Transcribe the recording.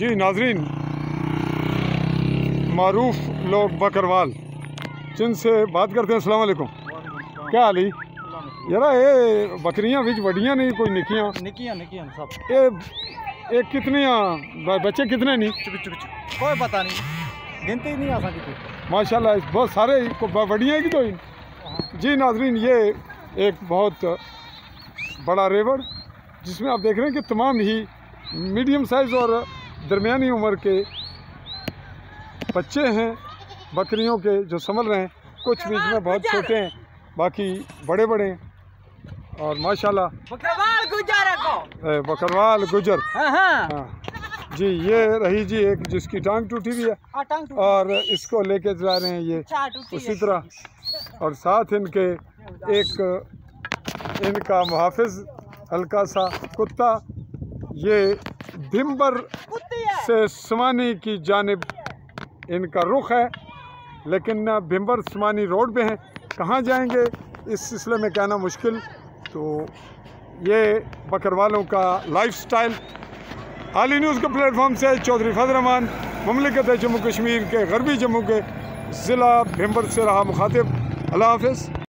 जी नाजरीन, मारूफ लोग बकरवाल जिनसे बात करते हैं। अस्सलाम वालेकुम, क्या हाल है यार? ये बकरियां बिच वड्डियां नहीं, कोई निकियां सब ये कितनियां बच्चे कितने नहीं? कोई पता नहीं, गिनती नहीं आ सकती। माशाल्लाह बहुत सारे वड्डियां की तो ही। जी नाजरीन, ये एक बहुत बड़ा रेवड़ जिसमें आप देख रहे हैं कि तमाम ही मीडियम साइज़ और दरमियानी उम्र के बच्चे हैं बकरियों के जो संभल रहे हैं। कुछ बीच में बहुत छोटे हैं, बाकी बड़े बड़े हैं। और माशाल्लाह बकरवाल गुजर। हाँ जी, ये रही जी एक जिसकी टांग टूटी हुई है और इसको लेके जा रहे हैं ये उसी तरह। और साथ इनके एक इनका मुहाफिज हल्का सा कुत्ता, ये भिम्बर से समानी की जानिब इनका रुख है, लेकिन भिम्बर समानी रोड पे हैं। कहाँ जाएंगे इस सिलसिले में कहना मुश्किल। तो ये बकरवालों का लाइफस्टाइल। हाली न्यूज़ के प्लेटफॉर्म से चौधरी फजल रहमान, मुमलिकत जम्मू कश्मीर के गरबी जम्मू के ज़िला भिम्बर से रहा मुखातिब। अल्लाह हाफ़िज़।